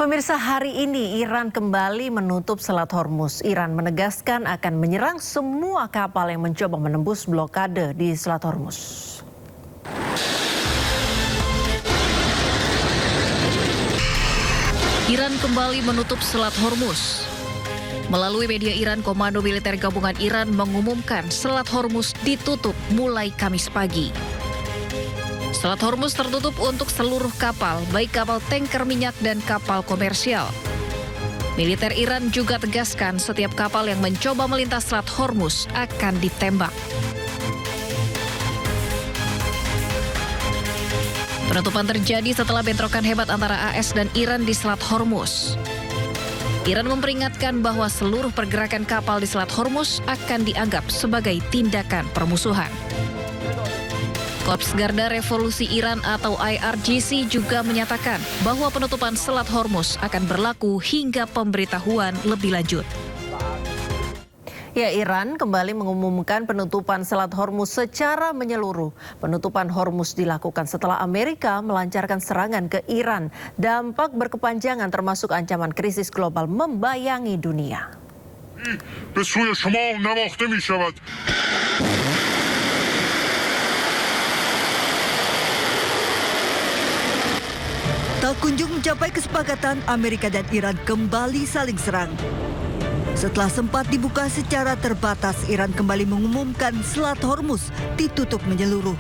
Pemirsa, hari ini Iran kembali menutup Selat Hormuz. Iran menegaskan akan menyerang semua kapal yang mencoba menembus blokade di Selat Hormuz. Iran kembali menutup Selat Hormuz. Melalui media Iran, Komando Militer Gabungan Iran mengumumkan Selat Hormuz ditutup mulai Kamis pagi. Selat Hormuz tertutup untuk seluruh kapal, baik kapal tanker minyak dan kapal komersial. Militer Iran juga tegaskan setiap kapal yang mencoba melintas Selat Hormuz akan ditembak. Penutupan terjadi setelah bentrokan hebat antara AS dan Iran di Selat Hormuz. Iran memperingatkan bahwa seluruh pergerakan kapal di Selat Hormuz akan dianggap sebagai tindakan permusuhan. Korps Garda Revolusi Iran atau IRGC juga menyatakan bahwa penutupan Selat Hormuz akan berlaku hingga pemberitahuan lebih lanjut. Ya, Iran kembali mengumumkan penutupan Selat Hormuz secara menyeluruh. Penutupan Hormuz dilakukan setelah Amerika melancarkan serangan ke Iran. Dampak berkepanjangan termasuk ancaman krisis global membayangi dunia. Tak kunjung mencapai kesepakatan, Amerika dan Iran kembali saling serang. Setelah sempat dibuka secara terbatas, Iran kembali mengumumkan Selat Hormuz ditutup menyeluruh.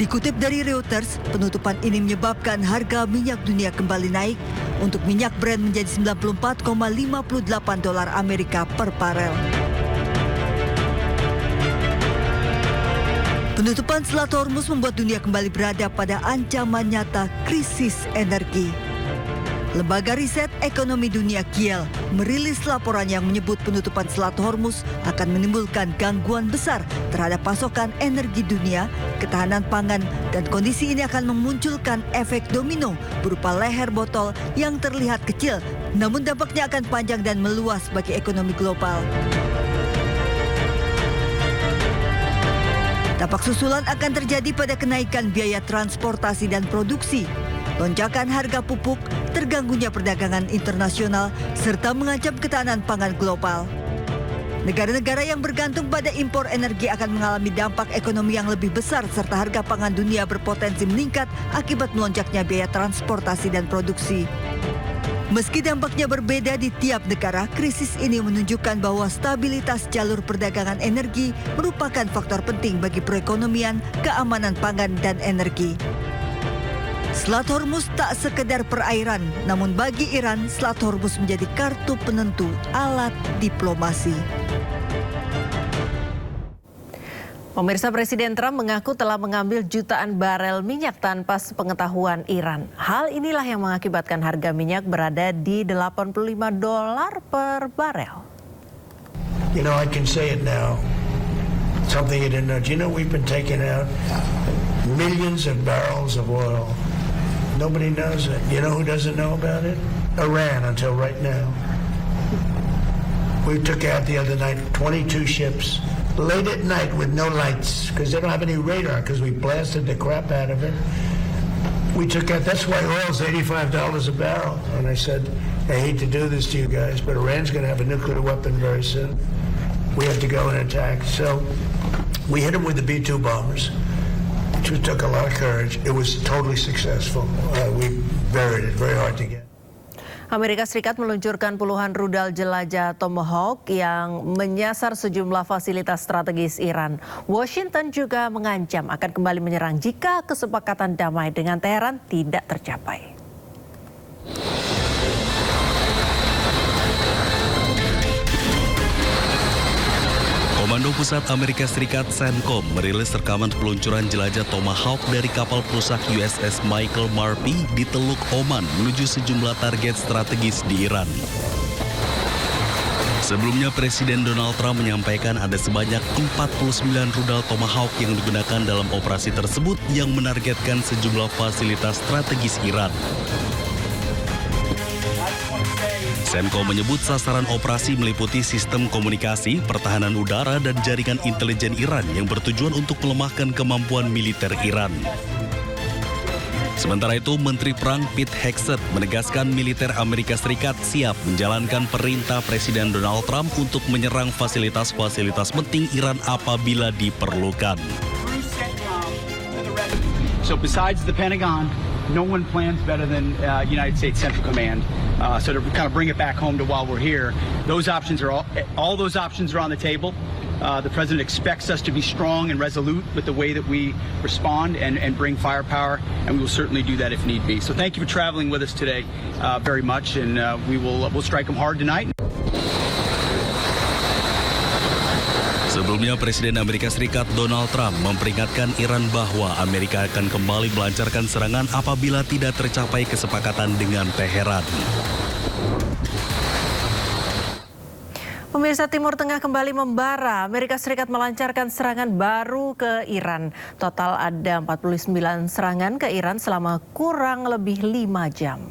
Dikutip dari Reuters, penutupan ini menyebabkan harga minyak dunia kembali naik untuk minyak Brent menjadi $94,58 Amerika per barel. Penutupan Selat Hormuz membuat dunia kembali berada pada ancaman nyata krisis energi. Lembaga Riset Ekonomi Dunia Kiel merilis laporan yang menyebut penutupan Selat Hormuz akan menimbulkan gangguan besar terhadap pasokan energi dunia, ketahanan pangan, dan kondisi ini akan memunculkan efek domino berupa leher botol yang terlihat kecil, namun dampaknya akan panjang dan meluas bagi ekonomi global. Dampak susulan akan terjadi pada kenaikan biaya transportasi dan produksi, lonjakan harga pupuk, terganggunya perdagangan internasional, serta mengancam ketahanan pangan global. Negara-negara yang bergantung pada impor energi akan mengalami dampak ekonomi yang lebih besar, serta harga pangan dunia berpotensi meningkat akibat melonjaknya biaya transportasi dan produksi. Meski dampaknya berbeda di tiap negara, krisis ini menunjukkan bahwa stabilitas jalur perdagangan energi merupakan faktor penting bagi perekonomian, keamanan pangan, dan energi. Selat Hormuz tak sekedar perairan, namun bagi Iran, Selat Hormuz menjadi kartu penentu alat diplomasi. Pemirsa, Presiden Trump mengaku telah mengambil jutaan barel minyak tanpa sepengetahuan Iran. Hal inilah yang mengakibatkan harga minyak berada di $85 per barel. You know, I can say it now. Something you didn't know. Do you know we've been taking out millions of barrels of oil? Nobody knows it. You know who doesn't know about it? Iran until right now. We took out the other night 22 ships. Late at night with no lights because they don't have any radar because we blasted the crap out of it. We took out, that's why oil's $85 a barrel. And I said, I hate to do this to you guys, but Iran's going to have a nuclear weapon very soon. We have to go and attack. So we hit them with the B-2 bombers, which took a lot of courage. It was totally successful. We buried it, very hard to get. Amerika Serikat meluncurkan puluhan rudal jelajah Tomahawk yang menyasar sejumlah fasilitas strategis Iran. Washington juga mengancam akan kembali menyerang jika kesepakatan damai dengan Teheran tidak tercapai. Komando Pusat Amerika Serikat CENTCOM merilis rekaman peluncuran jelajah Tomahawk dari kapal perusak USS Michael Murphy di Teluk Oman menuju sejumlah target strategis di Iran. Sebelumnya, Presiden Donald Trump menyampaikan ada sebanyak 49 rudal Tomahawk yang digunakan dalam operasi tersebut yang menargetkan sejumlah fasilitas strategis Iran. CENTCOM menyebut sasaran operasi meliputi sistem komunikasi, pertahanan udara, dan jaringan intelijen Iran yang bertujuan untuk melemahkan kemampuan militer Iran. Sementara itu, Menteri Perang Pete Hegseth menegaskan militer Amerika Serikat siap menjalankan perintah Presiden Donald Trump untuk menyerang fasilitas-fasilitas penting Iran apabila diperlukan. So besides the Pentagon, no one plans better than United States Central Command. So to kind of bring it back home to while we're here, those options are all those options are on the table. The president expects us to be strong and resolute with the way that we respond and bring firepower, and we will certainly do that if need be. So thank you for traveling with us today very much, and we'll strike them hard tonight. Sebelumnya, Presiden Amerika Serikat Donald Trump memperingatkan Iran bahwa Amerika akan kembali melancarkan serangan apabila tidak tercapai kesepakatan dengan Teheran. Pemirsa, Timur Tengah kembali membara. Amerika Serikat melancarkan serangan baru ke Iran. Total ada 49 serangan ke Iran selama kurang lebih 5 jam.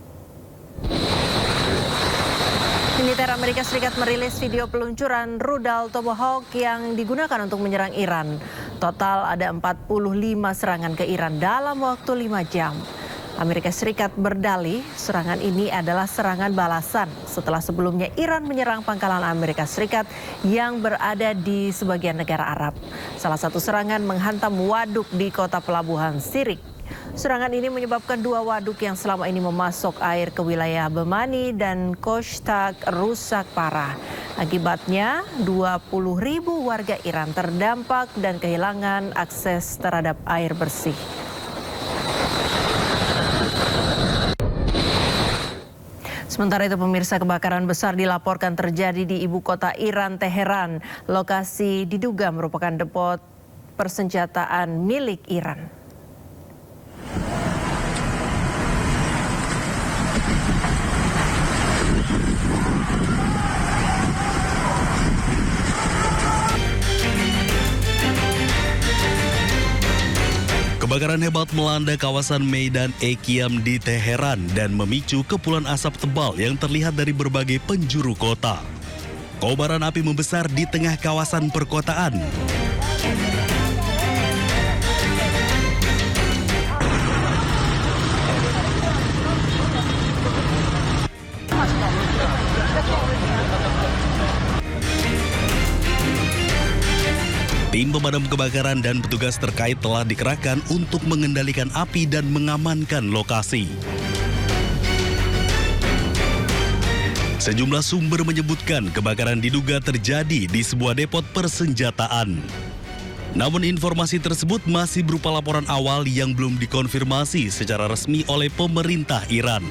Militer Amerika Serikat merilis video peluncuran rudal Tomahawk yang digunakan untuk menyerang Iran. Total ada 45 serangan ke Iran dalam waktu 5 jam. Amerika Serikat berdalih serangan ini adalah serangan balasan setelah sebelumnya Iran menyerang pangkalan Amerika Serikat yang berada di sebagian negara Arab. Salah satu serangan menghantam waduk di kota pelabuhan Sirik. Serangan ini menyebabkan 2 waduk yang selama ini memasok air ke wilayah Bemani dan Koshtag rusak parah. Akibatnya 20.000 warga Iran terdampak dan kehilangan akses terhadap air bersih. Sementara itu, pemirsa, kebakaran besar dilaporkan terjadi di ibu kota Iran, Teheran. Lokasi diduga merupakan depot persenjataan milik Iran. Kebakaran hebat melanda kawasan Meidan Ekiam di Teheran dan memicu kepulan asap tebal yang terlihat dari berbagai penjuru kota. Kobaran api membesar di tengah kawasan perkotaan. Tim pemadam kebakaran dan petugas terkait telah dikerahkan untuk mengendalikan api dan mengamankan lokasi. Sejumlah sumber menyebutkan kebakaran diduga terjadi di sebuah depot persenjataan. Namun informasi tersebut masih berupa laporan awal yang belum dikonfirmasi secara resmi oleh pemerintah Iran.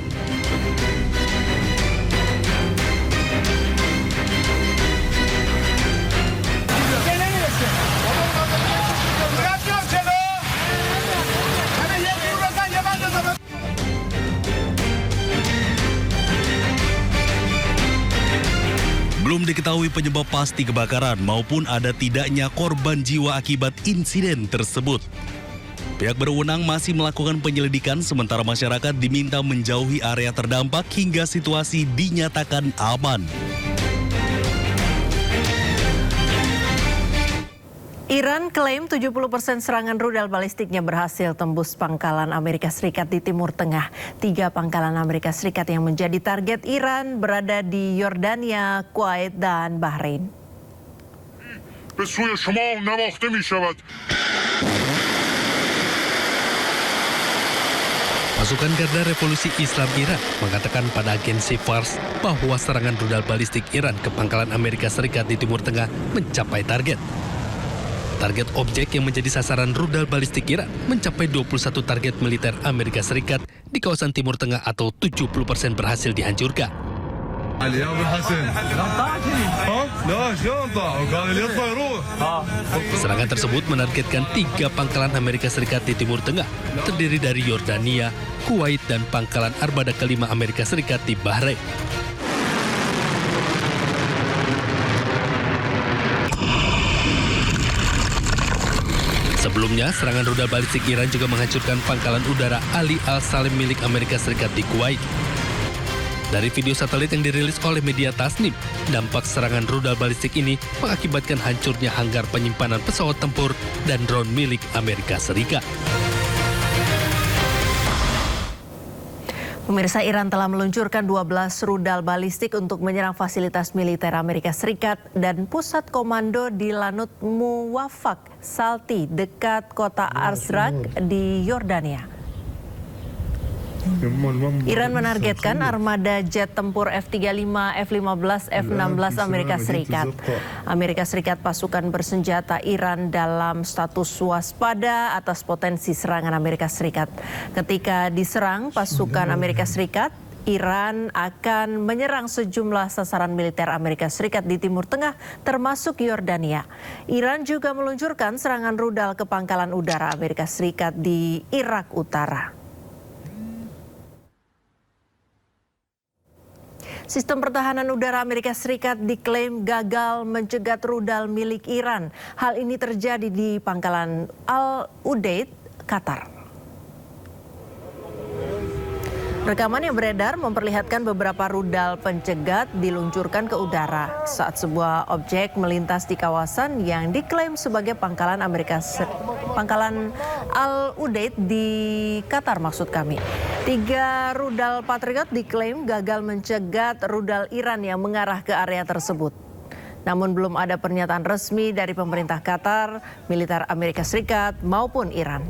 Belum diketahui penyebab pasti kebakaran maupun ada tidaknya korban jiwa akibat insiden tersebut. Pihak berwenang masih melakukan penyelidikan sementara masyarakat diminta menjauhi area terdampak hingga situasi dinyatakan aman. Iran klaim 70% serangan rudal balistiknya berhasil tembus pangkalan Amerika Serikat di Timur Tengah. 3 pangkalan Amerika Serikat yang menjadi target Iran berada di Yordania, Kuwait, dan Bahrain. Pasukan Garda Revolusi Islam Iran mengatakan pada agensi Fars bahwa serangan rudal balistik Iran ke pangkalan Amerika Serikat di Timur Tengah mencapai target. Target objek yang menjadi sasaran rudal balistik Iran mencapai 21 target militer Amerika Serikat di kawasan Timur Tengah atau 70% berhasil dihancurkan. Serangan tersebut menargetkan 3 pangkalan Amerika Serikat di Timur Tengah, terdiri dari Yordania, Kuwait, dan pangkalan armada kelima Amerika Serikat di Bahrain. Sebelumnya, serangan rudal balistik Iran juga menghancurkan pangkalan udara Ali Al-Salim milik Amerika Serikat di Kuwait. Dari video satelit yang dirilis oleh media Tasnim, dampak serangan rudal balistik ini mengakibatkan hancurnya hanggar penyimpanan pesawat tempur dan drone milik Amerika Serikat. Pemirsa, Iran telah meluncurkan 12 rudal balistik untuk menyerang fasilitas militer Amerika Serikat dan pusat komando di Lanut Muwafaq Salti dekat kota Arzrak di Yordania. Iran menargetkan armada jet tempur F-35, F-15, F-16 Amerika Serikat. Amerika Serikat pasukan bersenjata Iran dalam status waspada atas potensi serangan Amerika Serikat. Ketika diserang pasukan Amerika Serikat, Iran akan menyerang sejumlah sasaran militer Amerika Serikat di Timur Tengah, termasuk Yordania. Iran juga meluncurkan serangan rudal ke pangkalan udara Amerika Serikat di Irak Utara. Sistem pertahanan udara Amerika Serikat diklaim gagal mencegat rudal milik Iran. Hal ini terjadi di pangkalan Al Udeid, Qatar. Rekaman yang beredar memperlihatkan beberapa rudal pencegat diluncurkan ke udara saat sebuah objek melintas di kawasan yang diklaim sebagai pangkalan pangkalan Al Udeid di Qatar maksud kami. 3 rudal Patriot diklaim gagal mencegat rudal Iran yang mengarah ke area tersebut. Namun belum ada pernyataan resmi dari pemerintah Qatar, militer Amerika Serikat maupun Iran.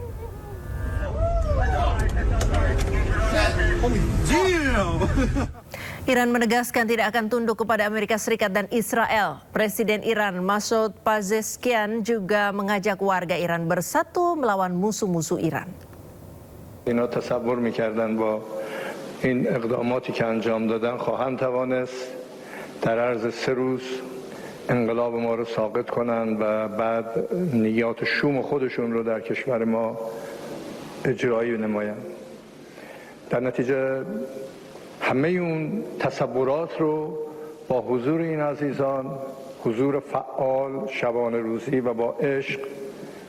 Iran menegaskan tidak akan tunduk kepada Amerika Serikat dan Israel. Presiden Iran Masoud Pezeshkian juga mengajak warga Iran bersatu melawan musuh-musuh Iran. اینا تصور می‌کردن با این اقداماتی که انجام دادن خواهند توانست در عرض 3 روز انقلاب ما رو ساقط کنند و بعد نیات شوم خودشون رو در کشور ما اجرایی نمایند. در نتیجه همه اون تصورات رو با حضور این عزیزان، حضور فعال شبانه روزی و با عشق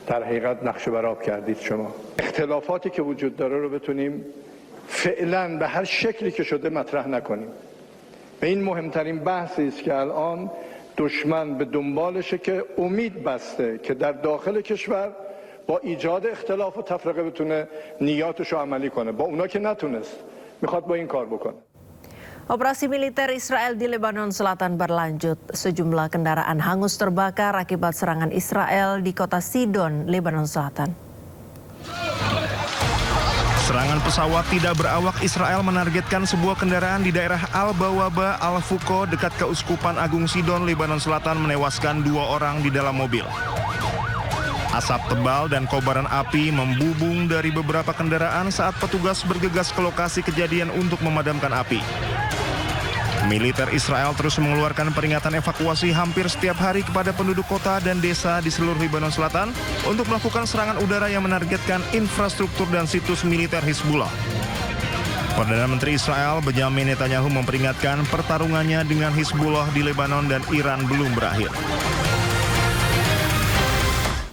در حقیقت نقشه برآب کردید شما. اختلافاتی که وجود داره رو بتونیم فعلا به هر شکلی که شده مطرح نکنیم. و این مهمترین بحثی است که الان دشمن به دنبالشه که امید بسته که در داخل کشور با ایجاد اختلاف و تفرقه بتونه نیاتش رو عملی کنه. با اونا که نتونست میخواد با این کار بکنه. Operasi militer Israel di Lebanon Selatan berlanjut. Sejumlah kendaraan hangus terbakar akibat serangan Israel di kota Sidon, Lebanon Selatan. Serangan pesawat tidak berawak Israel menargetkan sebuah kendaraan di daerah Al-Bawaba Al-Fuko dekat Keuskupan Agung Sidon, Lebanon Selatan menewaskan 2 orang di dalam mobil. Asap tebal dan kobaran api membubung dari beberapa kendaraan saat petugas bergegas ke lokasi kejadian untuk memadamkan api. Militer Israel terus mengeluarkan peringatan evakuasi hampir setiap hari kepada penduduk kota dan desa di seluruh Lebanon Selatan untuk melakukan serangan udara yang menargetkan infrastruktur dan situs militer Hizbullah. Perdana Menteri Israel Benjamin Netanyahu memperingatkan pertarungannya dengan Hizbullah di Lebanon dan Iran belum berakhir.